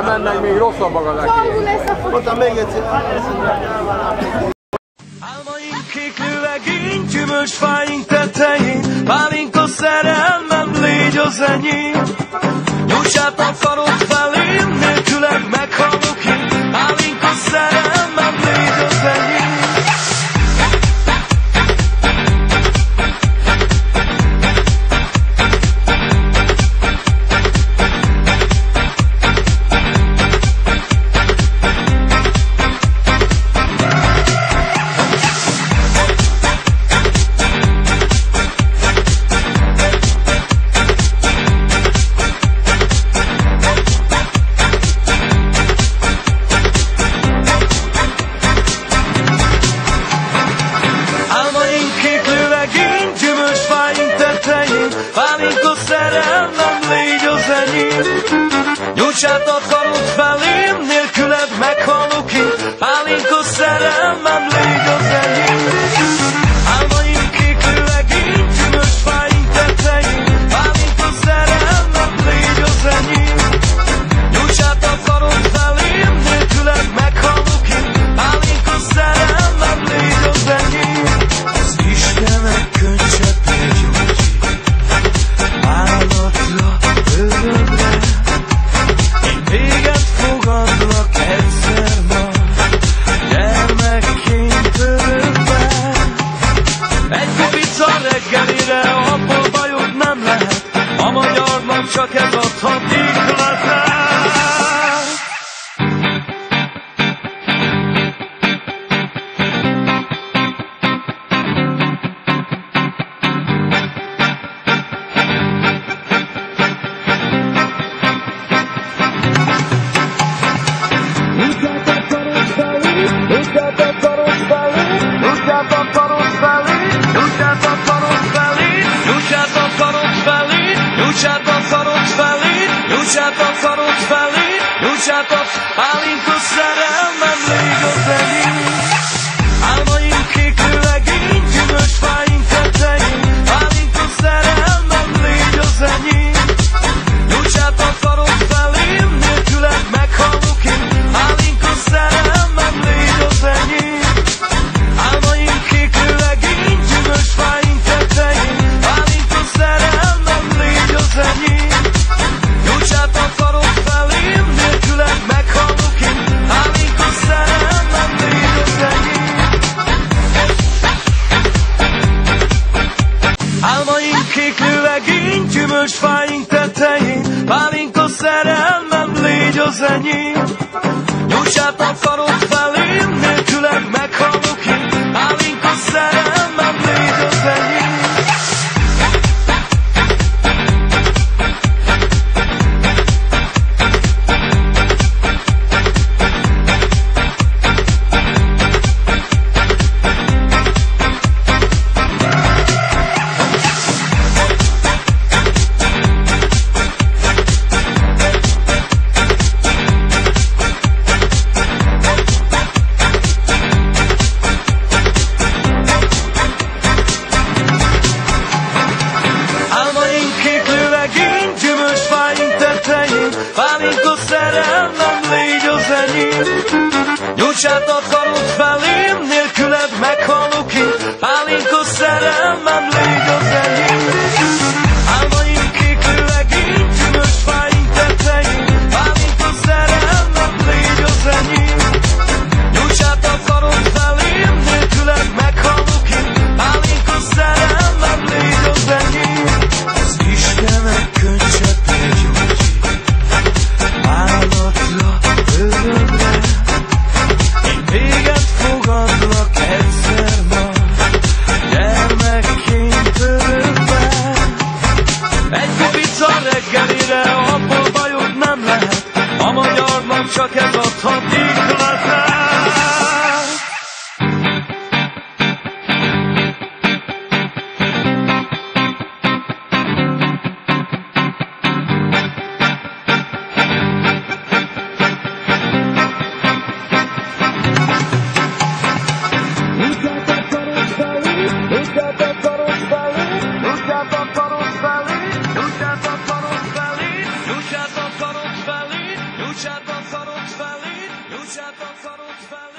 Mennek, még rosszabb maga neki. Mondtam még egyszer. Álmaink kék lőlegény, gyümölcs fáink tetején, pálinka szerelmem, légy az enyém. Nyújts át a karod felém, nélküled meghalok én, pálinka szerelmem, légy az enyém. Pálinka szerelmem, légy az enyém. Nyújts át a karod felém, nélküled meghalok én, pálinka szerelmem, légy az enyém. Álmaim kék lőlegény, gyümölcsfáink tetején, pálinka szerelmem, légy az enyém. Nyújts át a karod felém, nélküled meghalok én, pálinka szerelmem, légy az enyém. Az Istenek könycseppje gyógyít állatra, örökre. Én téged fogadlak egyszer majd, gyermekként örökbe. Egy kubica reggelire, abból bajod nem lehet, a magyarnak csak ez adhatik lehet. Pálinka szerelmem, légy az enyém. Álmaim kék lőlegény, gyümölcsfáink tetején, pálinka szerelmem, légy az enyém. Nyújts át a karod felém, nélküled meghalok én, pálinka szerelmem, légy az enyém. Álmaim kék lőlegény, gyümölcsfáink tetején, pálinka szerelmem, légy az enyém. Nyújts át a karod felém, nélküled meghalok én, pálinka szerelmem, légy az enyém. Álmaim kék lőlegény, gyümölcsfáink tetején, pálinka szerelmem, légy az enyém. Nyújts át a karod felém, nélküled meghalok én, pálinka szerelmem, légy az enyém. Pálinka szerelmem, légy az enyém. Nyújts át a karod felém, nélküled meghalok én, pálinka szerelmem, légy az enyém. Álmaim kék lőlegény, gyümölcsfáink tetején, pálinka szerelmem, légy az enyém. Nyújts át a karod felém, nélküled meghalok én, pálinka szerelmem, légy az enyém. Az Istenek könycseppje gyógyít állatra, örökre. Én téged fogadlak egyszer majd, gyermekként örökbe. Egy kubica reggelire, abból bajod nem lehet, a magyarnak csak ez adhatik lehet. Shut up. akarod felé, nyújtsát akarod felé.